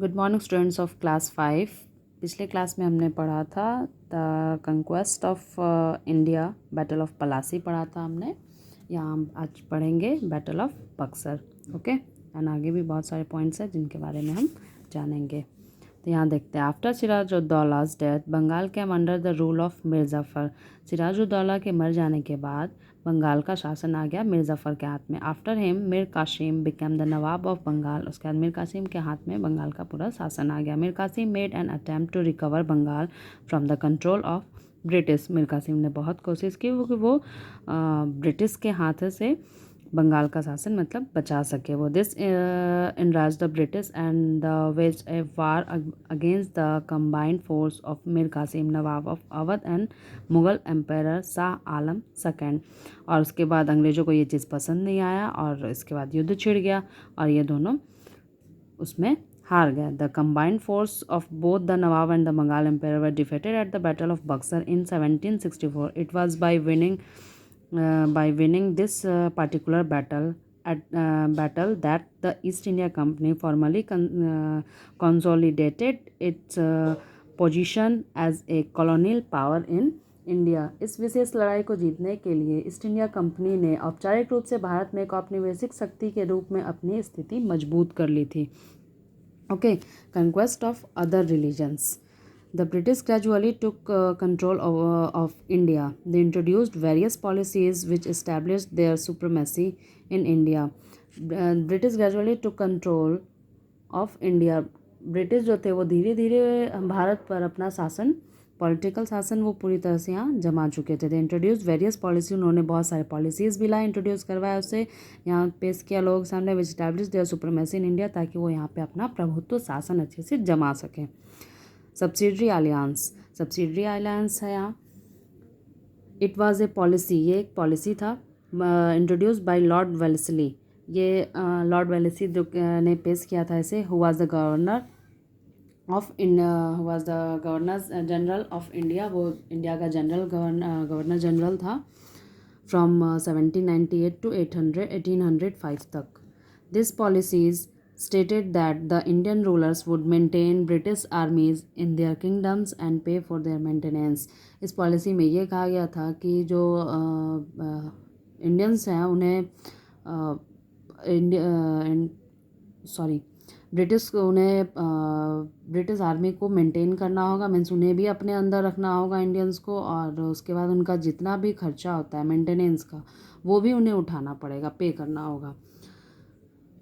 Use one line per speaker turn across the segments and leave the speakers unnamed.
Good morning students of class 5। पिछले class में हमने पढ़ा था the conquest of India, battle of Plassey पढ़ा था हमने। यहाँ हम आज पढ़ेंगे battle of Buxar. Okay, and आगे भी बहुत सारे पॉइंट्स हैं जिनके बारे में हम जानेंगे। तो यहाँ देखते हैं, after Sirajuddaula's death Bengal came under the rule of Mir Jafar. Sirajuddaula के मर जाने के बाद बंगाल का शासन आ गया मीर जफ़र के हाथ में। After him Mir Kasim became the nawab of Bengal. उसके बाद मीर कासिम के हाथ में बंगाल का पूरा शासन आ गया। Mir Kasim made an attempt to recover Bengal from the control of British. Mir Kasim ने बहुत कोशिश की कि वो ब्रिटिश के हाथ से बंगाल का शासन मतलब बचा सके वो। This enraged the British and the waged a war against the combined force of Mir Kasim, nawab of Awadh and Mughal empire Shah Alam second. और उसके बाद अंग्रेज़ों को ये चीज़ पसंद नहीं आया और इसके बाद युद्ध छिड़ गया और ये दोनों उसमें हार गए। The combined force of both the nawab and the Bengal empire were defeated at the battle of Buxar in 1764। It was by winning this particular battle that the East India Company formally consolidated its position as a colonial power in India. इस विशेष लड़ाई को जीतने के लिए east India company ने औपचारिक रूप से भारत में एक औपनिवेशिक शक्ति के रूप में अपनी स्थिति मजबूत कर ली थी। Okay, conquest of other religions. The British gradually took control of India. They introduced various policies which established their supremacy in India. British gradually took control of India. British जो थे वो धीरे धीरे भारत पर अपना शासन, पॉलिटिकल शासन वो पूरी तरह से यहाँ जमा चुके थे। दे इंट्रोड्यूस वेरियस पॉलिसी, उन्होंने बहुत सारे पॉलिसीज़ भी लाए, इंट्रोड्यूस करवाया, उससे यहाँ पेश किया लोगों के सामने, which establish their supremacy in India, ताकि वो यहाँ पे अपना प्रभुत्व शासन अच्छे से जमा सकें। सब्सिडरी अलायंस है यहाँ। इट वाज ए पॉलिसी, ये एक पॉलिसी था इंट्रोड्यूस बाय लॉर्ड वेलेस्ली। ये लॉर्ड वेलेस्ली जो ने पेश किया था इसे। Who was the governor general of India, वो इंडिया का गवर्नर जनरल था फ्रॉम 1798 to 1805 तक। This policies stated that the Indian rulers would maintain British armies in their kingdoms and pay for their maintenance। इस policy में ये कहा गया था कि जो इंडियंस हैं उन्हें ब्रिटिश आर्मी को मेंटेन करना होगा, मीन्स उन्हें भी अपने अंदर रखना होगा इंडियंस को, और उसके बाद उनका जितना भी खर्चा होता है मेंटेनेंस का वो भी उन्हें उठाना पड़ेगा, पे करना होगा।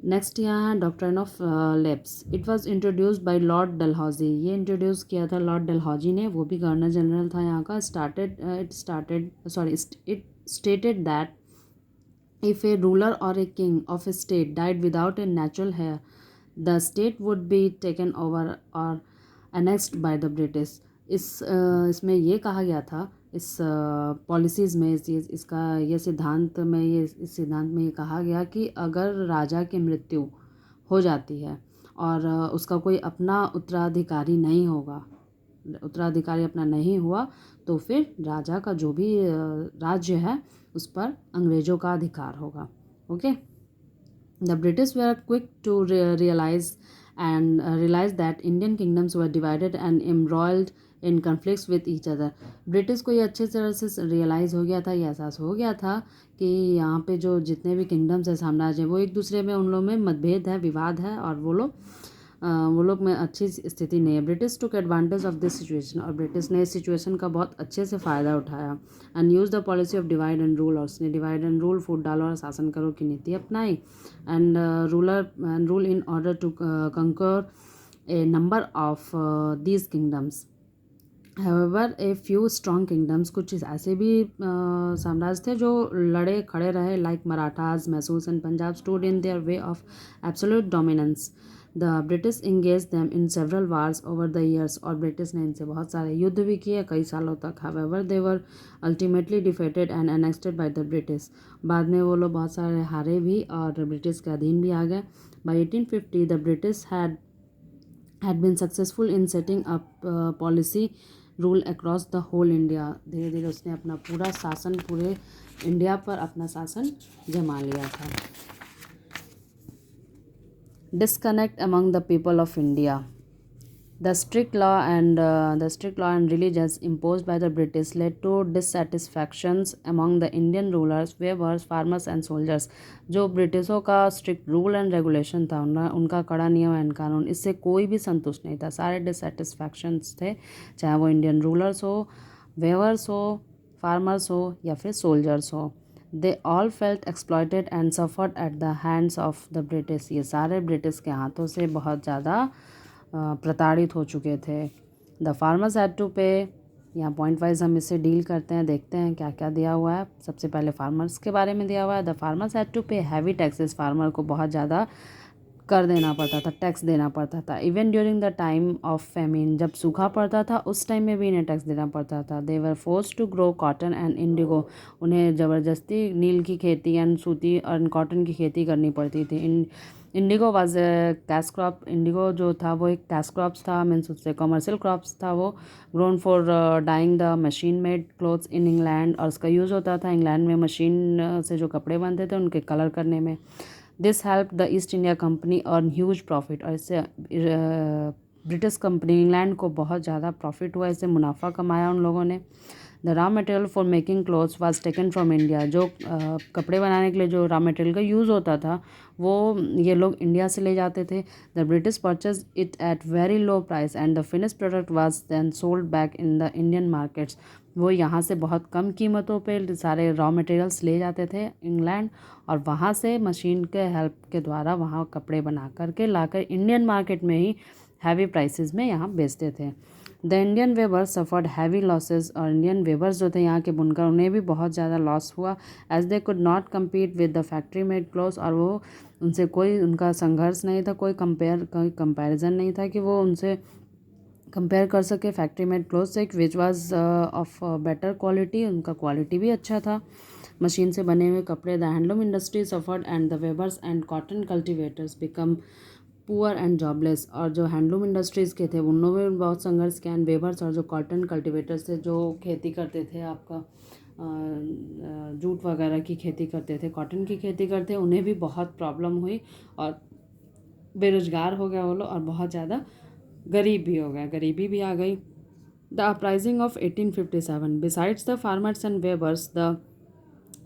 नेक्स्ट यहाँ है doctrine of labs. It was introduced by Lord Dalhousie. ये इंट्रोड्यूस किया था लॉर्ड डलहौजी ने, वो भी गवर्नर जनरल था यहाँ का। It stated that if a ruler और a king of a state died without a natural heir, the state would be taken over और एनेक्स्ड बाय द ब्रिटिश। इसमें ये कहा गया था, इस पॉलिसीज़ में इस सिद्धांत में ये कहा गया कि अगर राजा की मृत्यु हो जाती है और उसका कोई अपना उत्तराधिकारी अपना नहीं हुआ, तो फिर राजा का जो भी राज्य है उस पर अंग्रेज़ों का अधिकार होगा। Okay, the British were quick to realize that Indian kingdoms were divided and embroiled in conflicts with each other. British को ये अच्छे तरह से रियलाइज़ हो गया था, ये एहसास हो गया था कि यहाँ पे जो जितने भी किंगडम्स है, साम्राज्य, वो एक दूसरे में, उन लोगों में मतभेद है, विवाद है, और वो लोग में अच्छी स्थिति नहीं है। British took advantage of this situation, और ब्रिटिश ने इस सिचुएशन का बहुत अच्छे से फ़ायदा उठाया। And use the policy of divide and rule, और उसने डिवाइड एंड रूल, फूट डालो और शासन करो की नीति अपनाई। And rule in order to conquer a number of these kingdoms. However, a few strong kingdoms, कुछ ऐसे भी साम्राज्य थे जो लड़े खड़े रहे, like Marathas, Mysore and Punjab, stood in their way of absolute dominance. The British engaged them in several wars over the years, और ब्रिटिश ने इनसे बहुत सारे युद्ध भी किए कई सालों तक। However, they were ultimately defeated and annexed by the British। बाद में वो लोग बहुत सारे हारे भी और ब्रिटिश के अधीन भी आ गए। By 1850, the British had been successful in setting up policy rule across the whole India. धीरे धीरे उसने अपना पूरा शासन, पूरे इंडिया पर अपना शासन जमा लिया था। Disconnect among the people of India. The strict law and religions imposed by the British led to dissatisfactions among the Indian rulers, weavers, farmers and soldiers. जो ब्रिटिशों का स्ट्रिक्ट रूल एंड रेगुलेशन था, उनका कड़ा नियम एंड कानून, इससे कोई भी संतुष्ट नहीं था. सारे डिससेटिस्फैक्शंस थे, चाहे वो इंडियन रूलर्स हो, वेवर्स हो, फार्मर्स हो या फिर सोल्जर्स हो. They all felt exploited and suffered at the hands of the British. ये सारे ब्रिटिश के हाथों से बहुत ज़्यादा प्रताड़ित हो चुके थे. द फार्मर्स हैड टू पे. यहाँ पॉइंट वाइज हम इसे डील करते हैं, देखते हैं क्या क्या दिया हुआ है. सबसे पहले फार्मर्स के बारे में दिया हुआ है. द फार्मर्स हैड टू पे हैवी टैक्सेस. फार्मर को बहुत ज़्यादा कर देना पड़ता था, टैक्स देना पड़ता था. Even during the time of famine, जब सूखा पड़ता था उस टाइम में भी इन्हें टैक्स देना पड़ता था. They were forced to grow cotton and indigo. उन्हें ज़बरदस्ती नील की खेती एंड सूती और कॉटन की खेती करनी पड़ती थी. Indigo was cash crop. Indigo जो था वो एक कैश क्रॉप्स था, मीन्स उससे कमर्शियल क्रॉप्स था वो. Grown for dyeing the machine made clothes in England. और उसका यूज़ होता था इंग्लैंड में मशीन से जो कपड़े बनते थे उनके कलर करने में. This help the east India company earn huge profit. और इससे ब्रिटिश कंपनी इंग्लैंड को बहुत ज़्यादा प्रॉफिट हुआ, इससे मुनाफा कमाया उन लोगों ने. The raw material for making clothes was taken from India. जो कपड़े बनाने के लिए जो रॉ मटेरियल का यूज़ होता था वो ये लोग इंडिया से ले जाते थे. The British purchase it at very low price and the finish product was then sold back in the Indian markets. वो यहाँ से बहुत कम कीमतों पे सारे रॉ मटेरियल्स ले जाते थे इंग्लैंड, और वहाँ से मशीन के हेल्प के द्वारा वहाँ कपड़े बना करके लाकर इंडियन मार्केट में ही हैवी प्राइसेस में यहाँ बेचते थे. The Indian Weber's suffered heavy losses. और इंडियन वेबर्स जो थे यहाँ के बुनकर, उन्हें भी बहुत ज़्यादा लॉस हुआ, as they could not compete with the factory made clothes. और वो उनसे कोई उनका संघर्ष नहीं था, कोई कंपैरिजन नहीं था कि वो उनसे कंपेयर कर सके फैक्ट्री मेड क्लोथ्स से, which was of better quality. उनका क्वालिटी भी अच्छा था मशीन से बने हुए कपड़े. The handloom industry suffered and the Weber's and cotton cultivators become poor and jobless. और जो हैंडलूम इंडस्ट्रीज़ के थे उन्होंने भी बहुत संघर्ष किया. एंड वेबर्स और जो कॉटन कल्टिवेटर्स थे, जो खेती करते थे आपका जूट वगैरह की खेती करते थे, कॉटन की खेती करते, उन्हें भी बहुत प्रॉब्लम हुई और बेरोजगार हो गया वो लोग, और बहुत ज़्यादा गरीब भी हो गया, गरीबी भी आ गई. The uprising of 1857. Besides the farmers and Weber's, the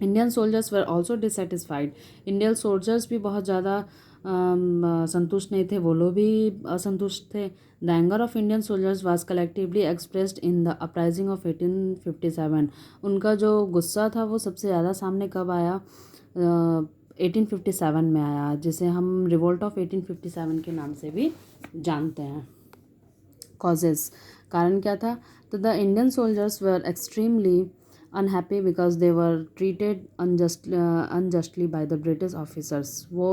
Indian soldiers were also dissatisfied. Indian soldiers भी बहुत ज़्यादा संतुष्ट नहीं थे, वो लोग भी असंतुष्ट थे. The anger of Indian soldiers was collectively expressed in the uprising of 1857. उनका जो गुस्सा था वो सबसे ज़्यादा सामने कब आया? 1857 में आया, जिसे हम रिवोल्ट ऑफ 1857 के नाम से भी जानते हैं. कॉजेस, कारण क्या था? तो the Indian soldiers were extremely unhappy because they were treated unjustly bye the British officers. वो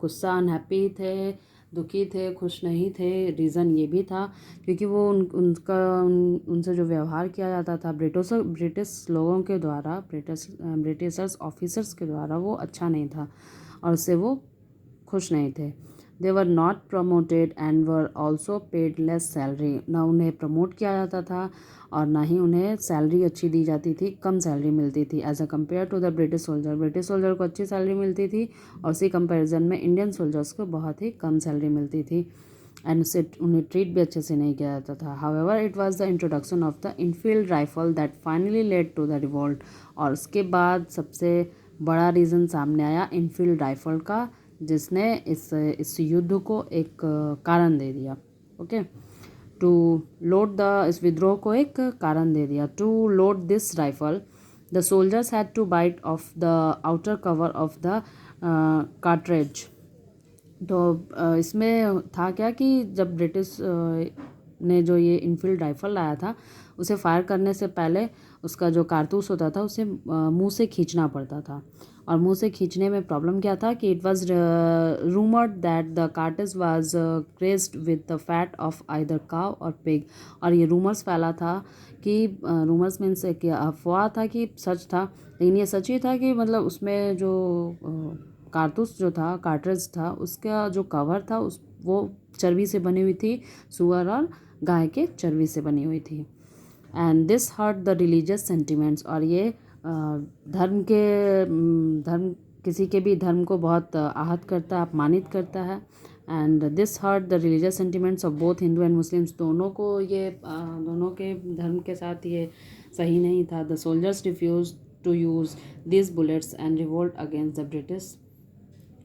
गुस्सा, अनहैप्पी थे, दुखी थे, खुश नहीं थे. रीज़न ये भी था क्योंकि वो उनसे जो व्यवहार किया जाता था ब्रिटिश लोगों के द्वारा, ब्रिटिशर्स ऑफिसर्स के द्वारा, वो अच्छा नहीं था और उससे वो खुश नहीं थे. They were not promoted and were also paid less salary. ना उन्हें प्रमोट किया जाता था और ना ही उन्हें सैलरी अच्छी दी जाती थी, कम सैलरी मिलती थी as a compare to the British soldier. British soldier को अच्छी सैलरी मिलती थी और उसी कंपैरिजन में इंडियन सोल्जर्स को बहुत ही कम सैलरी मिलती थी, एंड उससे उन्हें ट्रीट भी अच्छे से नहीं किया जाता था. However it was the introduction of the Enfield rifle that finally led to the revolt. और उसके बाद सबसे बड़ा रीज़न सामने आया इनफील्ड राइफल का, जिसने इस युद्ध को एक कारण दे दिया. ओके, टू लोड द, इस विद्रोह को एक कारण दे दिया. To load this rifle the soldiers had to bite off the outer cover of the cartridge. तो इसमें था क्या कि जब ब्रिटिश ने जो ये इनफील्ड राइफल लाया था, उसे फायर करने से पहले उसका जो कारतूस होता था उसे मुंह से खींचना पड़ता था. और मुंह से खींचने में प्रॉब्लम क्या था कि it was rumoured that the cartridge was greased with the fat of either cow और पिग. और ये रूमर्स फैला था कि रूमर्स मीन्स कि अफवाह था कि सच था, लेकिन ये सच ही था कि मतलब उसमें जो कारतूस जो था, कार्ट्रिज था, उसका जो कवर था वो चर्बी से बनी हुई थी, सुअर और गाय के चर्बी से बनी हुई थी. And this hurt the religious sentiments. और ये धर्म किसी के भी धर्म को बहुत आहत करता है, अपमानित करता है। And this hurt the religious sentiments of both Hindu and Muslims, दोनों को ये दोनों के धर्म के साथ ये सही नहीं था। The soldiers refuse to use this bullets and revolt against the British,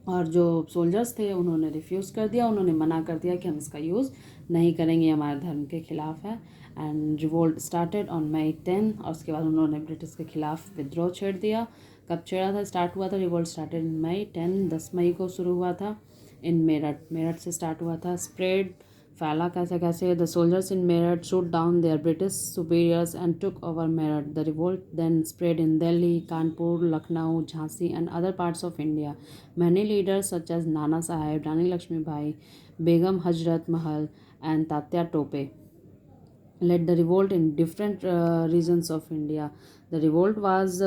और जो सोल्जर्स थे उन्होंने रिफ्यूज़ कर दिया, उन्होंने मना कर दिया कि हम इसका यूज़ नहीं करेंगे, हमारे धर्म के ख़िलाफ़ है। And revolt started on May 10, और उसके बाद उन्होंने ब्रिटिश के ख़िलाफ़ विद्रोह छेड़ दिया। कब छेड़ा था, स्टार्ट हुआ था रिवोल्ट स्टार्टेड इन May 10, 10 मई को शुरू हुआ था इन मेरठ, मेरठ से स्टार्ट हुआ था। स्प्रेड, फैला कैसे कैसे, the soldiers in Meerut shoot down their British superiors and took over Meerut. The revolt then spread in Delhi, Kanpur, Lucknow, Jhansi and other parts of India. Many leaders such as Nana Sahib, Rani Lakshmibai, Begum Hazrat Mahal and Tatya Tope led the revolt in different regions of India. The revolt was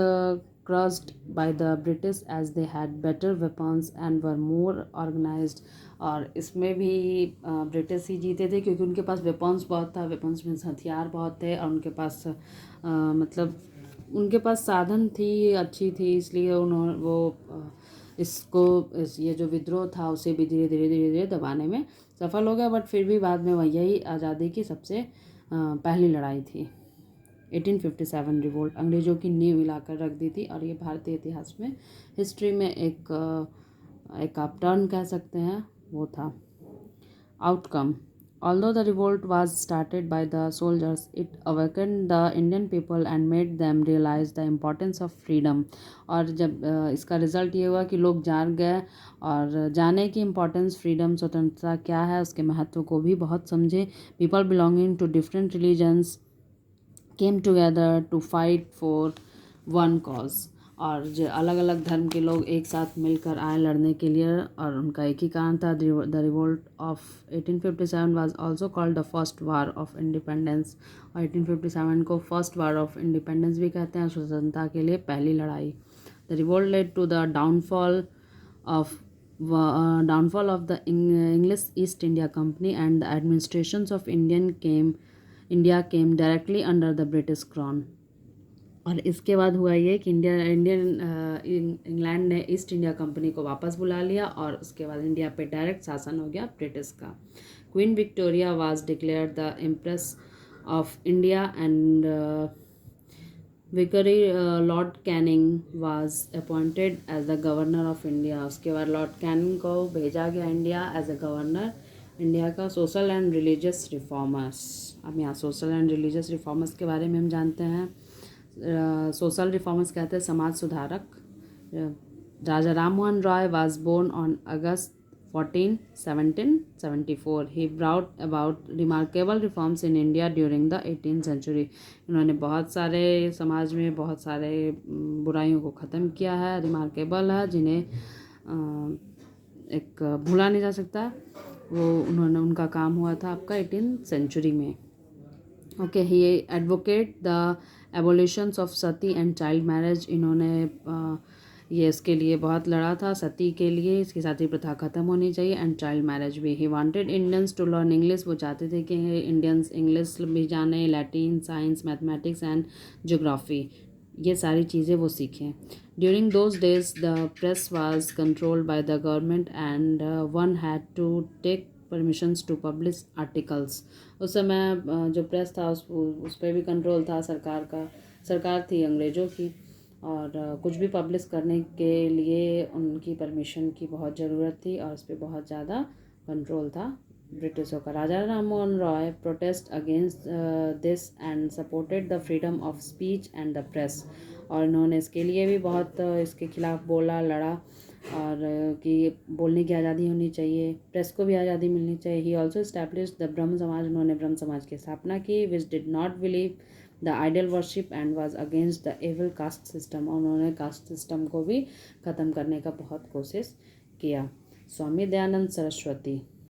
crushed by the British as they had better weapons and were more organized. और इसमें भी British ही जीते थे क्योंकि उनके पास weapons बहुत था, weapons means हथियार बहुत थे, और उनके पास मतलब उनके पास साधन थी, अच्छी थी, इसलिए उन्होंने वो ये जो विद्रोह था उसे भी धीरे धीरे धीरे धीरे दबाने में सफल हो गया। बट फिर भी बाद में यही आज़ादी की सबसे पहली लड़ाई थी। 1857 रिवोल्ट अंग्रेज़ों की नींव हिलाकर रख दी थी, और ये भारतीय इतिहास में, हिस्ट्री में एक आप टर्न कह सकते हैं, वो था। Outcome, although the revolt was started by the soldiers, it awakened the Indian people and made them realize the importance of freedom. और जब इसका रिज़ल्ट ये हुआ कि लोग जाग गए और जाने की इम्पोर्टेंस, फ्रीडम, स्वतंत्रता क्या है, उसके महत्व को भी बहुत समझे। People belonging to different religions came together to fight for one cause, और जो अलग अलग धर्म के लोग एक साथ मिलकर आए लड़ने के लिए, और उनका एक ही कारण था। The revolt of 1857 was also called the first war of independence, और 1857 को फर्स्ट वार ऑफ इंडिपेंडेंस भी कहते हैं, स्वतंत्रता के लिए पहली लड़ाई। The revolt led to the downfall of the English East India Company, and the administrations of India came directly under the British Crown. और इसके बाद हुआ ये कि इंग्लैंड ने ईस्ट इंडिया कंपनी को वापस बुला लिया, और उसके बाद इंडिया पे डायरेक्ट शासन हो गया ब्रिटिश का। Queen Victoria was declared the empress of India, and viceroy Lord Canning was appointed as the governor of India. उसके बाद लॉर्ड कैनिंग को भेजा गया India as a governor India का। सोशल एंड रिलीजियस रिफॉर्मर्स, अब यहाँ social and religious reformers के बारे में हम जानते हैं। सोशल रिफॉर्मर्स कहते हैं समाज सुधारक। Raja Ram Mohan Roy was born on August 14, 1774. He brought about remarkable reforms in India during the 18th century. इन्होंने बहुत सारे समाज में बहुत सारे बुराइयों को ख़त्म किया है, रिमार्केबल है, जिन्हें एक भूला नहीं जा सकता। वो उनका काम हुआ था आपका 18th सेंचुरी में। Okay, he advocate the abolitions of sati and child marriage. इन्होंने ये इसके लिए बहुत लड़ा था, सती के लिए, इसकी सती प्रथा ख़त्म होनी चाहिए, एंड चाइल्ड मैरिज भी। He wanted Indians to learn English, वो चाहते थे कि इंडियंस इंग्लिश भी जाने, Latin, science, mathematics and geography, ये सारी चीज़ें वो सीखें। During those days the press was controlled by the government, and one had to take permissions to publish articles. उस समय जो प्रेस था उस पर भी कंट्रोल था सरकार का, सरकार थी अंग्रेज़ों की, और कुछ भी पब्लिश करने के लिए उनकी परमिशन की बहुत ज़रूरत थी, और उस पर बहुत ज़्यादा कंट्रोल था ब्रिटिशों का। Raja Ram Mohan Roy protest against this and supported the freedom of speech and the press, और इन्होंने इसके लिए भी बहुत इसके खिलाफ बोला, लड़ा, और कि बोलने की आज़ादी होनी चाहिए, प्रेस को भी आज़ादी मिलनी चाहिए। ही ऑल्सो इस्टेब्लिश्ड द ब्रह्म समाज, उन्होंने ब्रह्म समाज की स्थापना की, which did not believe the idol worship and was against the evil caste system, उन्होंने कास्ट सिस्टम को भी ख़त्म करने का बहुत कोशिश किया। स्वामी दयानंद सरस्वती,